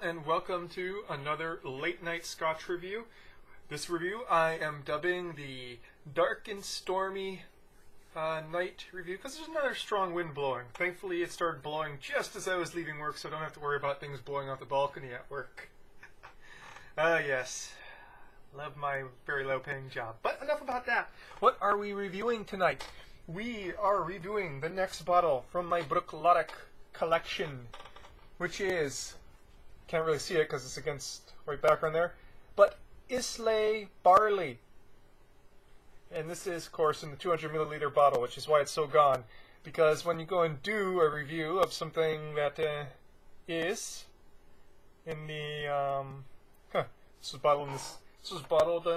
and welcome to another late night Scotch review. This review I am dubbing the dark and stormy night review because there's another strong wind blowing. Thankfully it started blowing just as I was leaving work, so I don't have to worry about things blowing off the balcony at work. Yes, love my very low paying job. But enough about that. What are we reviewing tonight? We are reviewing the next bottle from my Bruichladdich collection, which is, can't really see it because it's against white background there, but Islay Barley. And this is, of course, in the 200 milliliter bottle, which is why it's so gone. Because when you go and do a review of something that is in the, this was bottled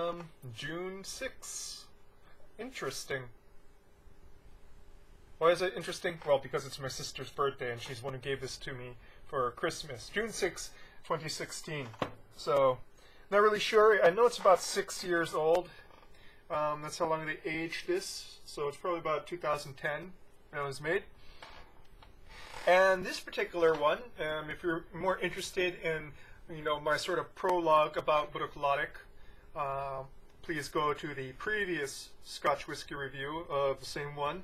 June 6th. Interesting. Why is it interesting? Well, because it's my sister's birthday, and she's the one who gave this to me for Christmas. June 6, 2016. So, not really sure. I know it's about 6 years old. That's how long they aged this. So it's probably about 2010 when it was made. And this particular one, if you're more interested in, my sort of prologue about Bruichladdich, please go to the previous Scotch Whisky review of the same one.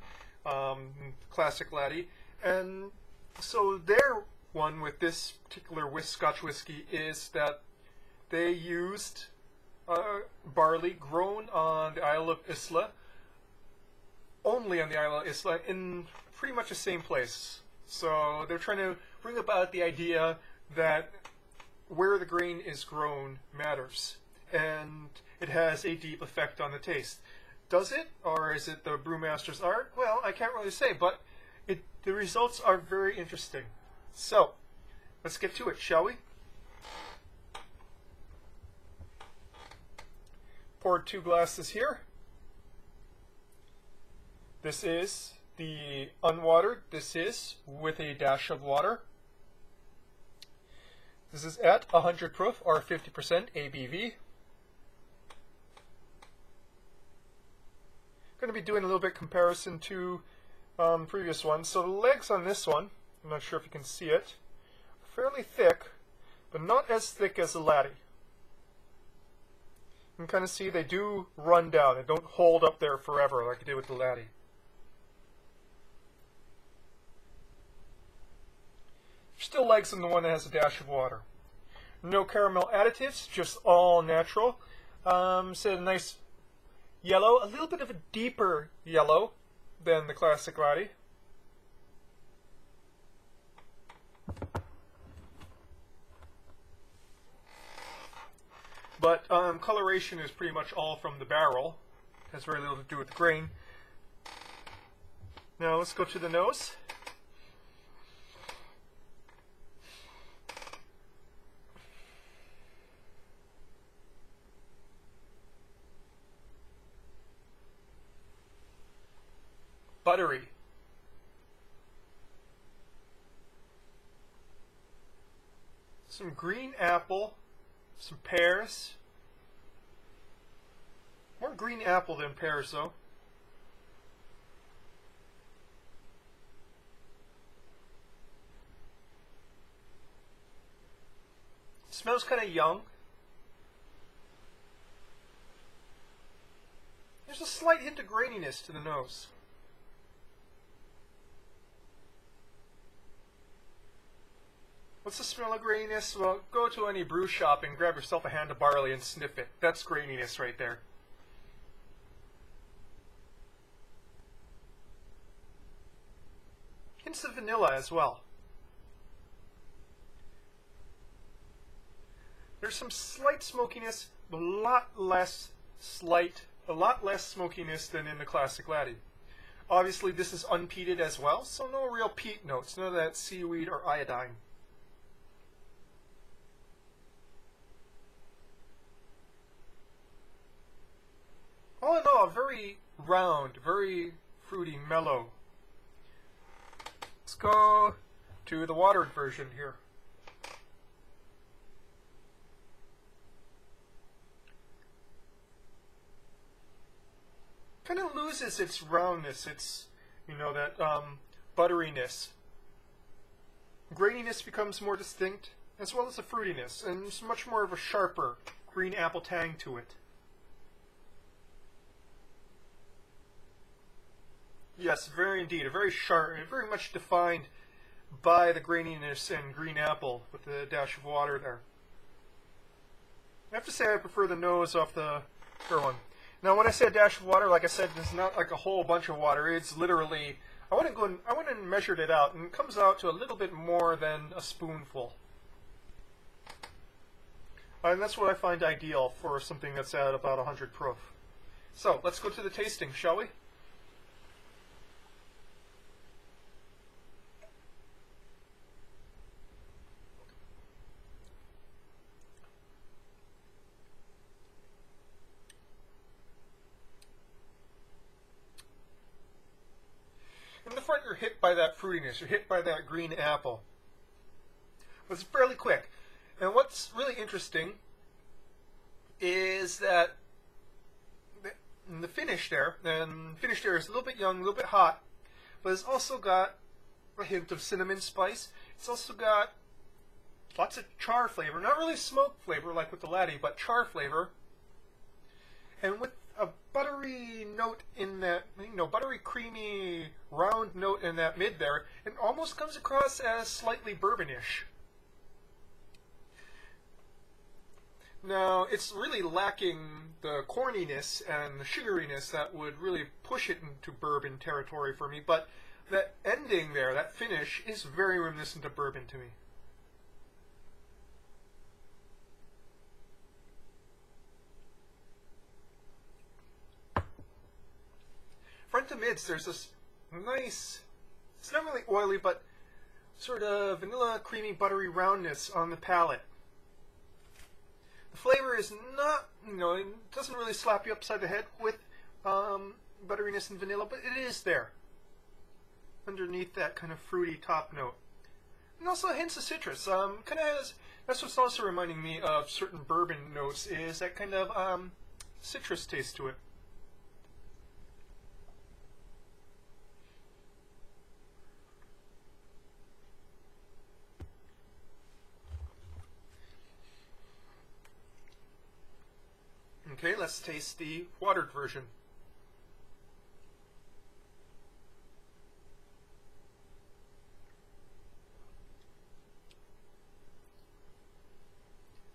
Classic Laddie. And so their one with this particular Scotch Whisky is that they used barley grown on the Isle of Islay, only on the Isle of Islay, in pretty much the same place. So they're trying to bring about the idea that where the grain is grown matters, and it has a deep effect on the taste. Does it, or is it the brewmaster's art? Well, I can't really say, but the results are very interesting. So, let's get to it, shall we? Poured 2 glasses here. This is the unwatered. This is with a dash of water. This is at 100 proof or 50% ABV. Going to be doing a little bit comparison to previous ones. So the legs on this one, I'm not sure if you can see it, fairly thick, but not as thick as the Laddie. You can kind of see they do run down. They don't hold up there forever like they did with the Laddie. Still legs on the one that has a dash of water. No caramel additives, just all natural. So a nice yellow, a little bit of a deeper yellow than the classic Laddie. But coloration is pretty much all from the barrel. Has very little to do with the grain. Now let's go to the nose. Buttery. Some green apple, some pears. More green apple than pears, though. Smells kind of young. There's a slight hint of graininess to the nose. What's the smell of graininess? Well, go to any brew shop and grab yourself a hand of barley and sniff it. That's graininess right there. Hints of vanilla as well. There's some slight smokiness, but a lot less smokiness than in the classic Laddie. Obviously this is unpeated as well, so no real peat notes, none of that seaweed or iodine. All in all, very round, very fruity, mellow. Let's go to the watered version here. Kind of loses its roundness, its, that butteriness. Graininess becomes more distinct. as well as the fruitiness, and it's much more of a sharper green apple tang to it. Yes, very indeed, a very sharp, very much defined by the graininess and green apple with the dash of water there. I have to say I prefer the nose off the other one. Now, when I say a dash of water, like I said, it's not like a whole bunch of water. It's literally, I went and measured it out, and it comes out to a little bit more than a spoonful. And that's what I find ideal for something that's at about 100 proof. So, let's go to the tasting, shall we? In the front, you're hit by that fruitiness. You're hit by that green apple. But it's fairly quick. And what's really interesting is that the finish there, is a little bit young, a little bit hot, but it's also got a hint of cinnamon spice. It's also got lots of char flavor. Not really smoke flavor like with the laddie, but char flavor. And with a buttery note in that, buttery, creamy, round note in that mid there, it almost comes across as slightly bourbonish. Now, it's really lacking the corniness and the sugariness that would really push it into bourbon territory for me, but that ending there, that finish, is very reminiscent of bourbon to me. Front to mids, there's this nice, it's not really oily, but sort of vanilla, creamy, buttery roundness on the palate. The flavor is not, it doesn't really slap you upside the head with butteriness and vanilla, but it is there underneath that kind of fruity top note. And also hints of citrus. Kind of has, that's what's also reminding me of certain bourbon notes, is that kind of citrus taste to it. Okay, let's taste the watered version.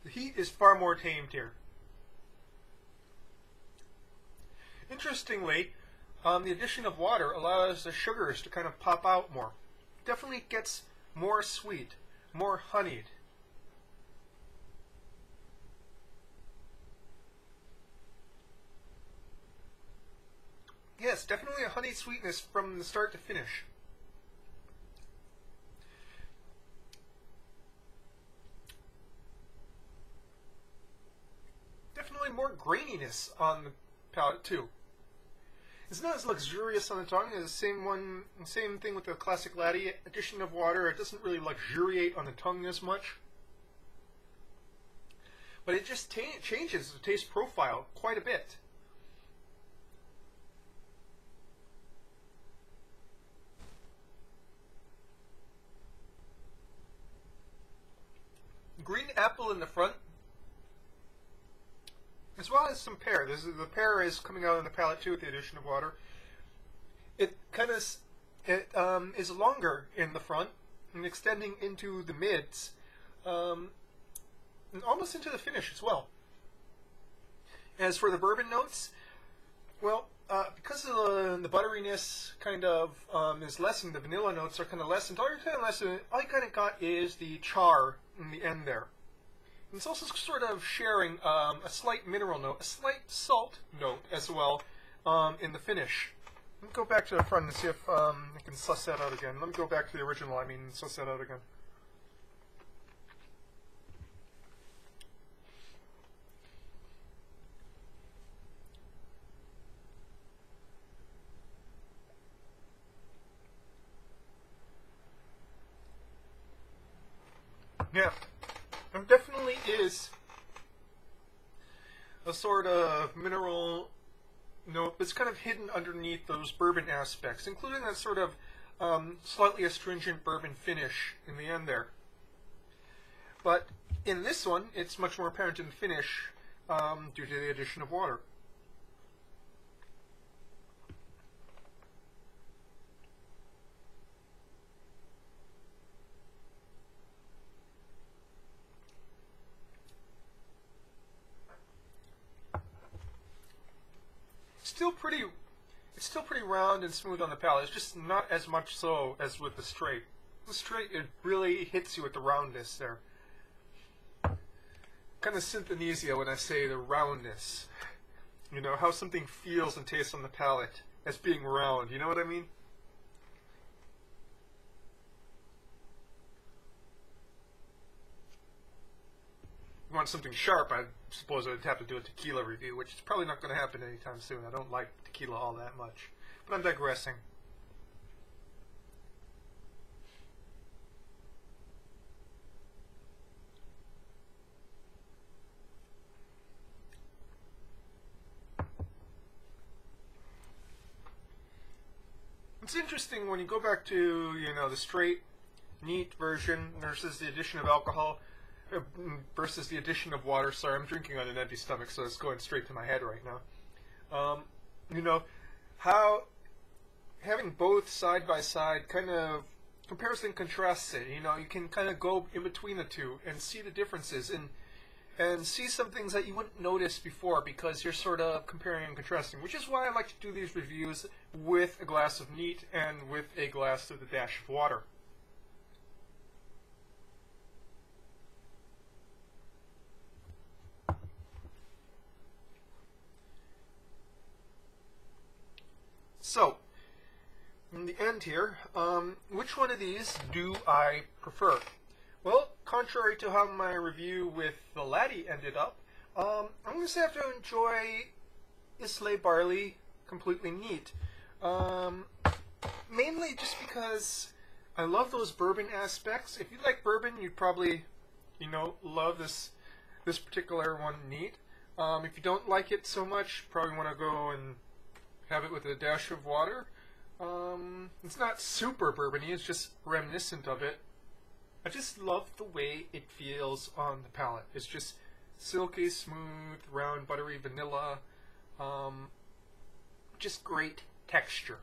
The heat is far more tamed here. Interestingly, the addition of water allows the sugars to kind of pop out more. Definitely gets more sweet, more honeyed. Yes, definitely a honey sweetness from the start to finish. Definitely more graininess on the palate too. It's not as luxurious on the tongue as the same thing with the classic laddie. Addition of water, it doesn't really luxuriate on the tongue as much. But it just changes the taste profile quite a bit. Green apple in the front, as well as some pear. The pear is coming out on the palate too with the addition of water. It kind of is longer in the front and extending into the mids, and almost into the finish as well. As for the bourbon notes, well, because of the butteriness kind of is lessened, the vanilla notes are kind of lessened. All you kind of got is the char in the end there. And it's also sort of sharing a slight mineral note, a slight salt note as well in the finish. Let me go back to the front and see if I can suss that out again. Let me go back to the original, suss that out again. Yeah, there definitely is a sort of mineral note, but it's kind of hidden underneath those bourbon aspects, including that sort of slightly astringent bourbon finish in the end there. But in this one, it's much more apparent in the finish due to the addition of water. It's still pretty round and smooth on the palate. It's just not as much so as with the straight. The straight, it really hits you with the roundness there. Kind of synthesia when I say the roundness. You know, how something feels and tastes on the palate as being round. You know what I mean? You want something sharp, I suppose I'd have to do a tequila review, which is probably not going to happen anytime soon. I don't like tequila all that much. But I'm digressing. It's interesting when you go back to, you know, the straight, neat version versus the addition of alcohol, versus the addition of water. Sorry, I'm drinking on an empty stomach, so it's going straight to my head right now. You know, how having both side by side kind of compares and contrasts it. You know, you can kind of go in between the two and see the differences and see some things that you wouldn't notice before because you're sort of comparing and contrasting, which is why I like to do these reviews with a glass of neat and with a glass with a dash of water. So, in the end here, which one of these do I prefer? Well, contrary to how my review with the Laddie ended up, I'm going to have to enjoy Islay Barley completely neat. Mainly just because I love those bourbon aspects. If you like bourbon, you'd probably, you know, love this particular one neat. If you don't like it so much, probably want to go and have it with a dash of water. It's not super bourbony, it's just reminiscent of it. I just love the way it feels on the palate. It's just silky, smooth, round, buttery vanilla. Just great texture.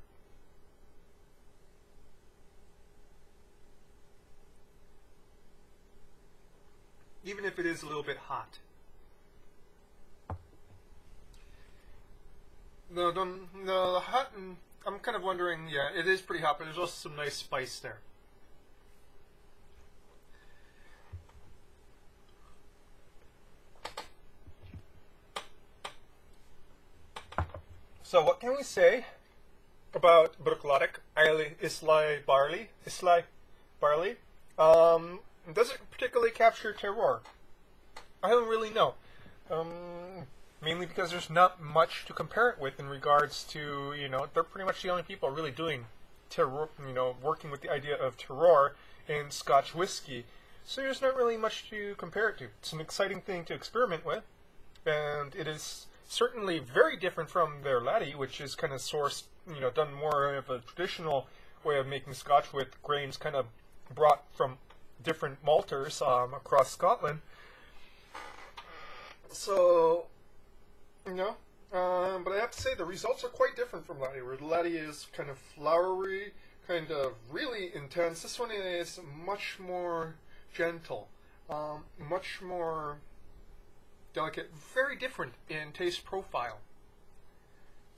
Even if it is a little bit hot. No, the hot, I'm kind of wondering, yeah, it is pretty hot, but there's also some nice spice there. So what can we say about Bruichladdich, Isle of Islay Barley? Does it particularly capture terroir? I don't really know. Mainly because there's not much to compare it with in regards to, you know, they're pretty much the only people really doing terroir, you know, working with the idea of terroir in Scotch whisky. So there's not really much to compare it to. It's an exciting thing to experiment with, and it is certainly very different from their Laddie, which is kind of sourced, you know, done more of a traditional way of making Scotch with grains kind of brought from different malters across Scotland. So, you know, but I have to say the results are quite different from Laddie, where Laddie is kind of flowery, kind of really intense. This one is much more gentle, much more delicate, very different in taste profile.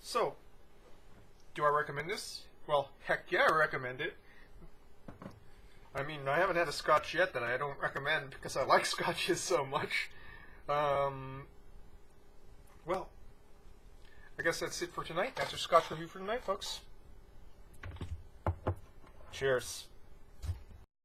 So, do I recommend this? Well, heck yeah, I recommend it. I mean, I haven't had a Scotch yet that I don't recommend because I like Scotches so much. Well, I guess that's it for tonight. That's our Scotch review for tonight, folks. Cheers.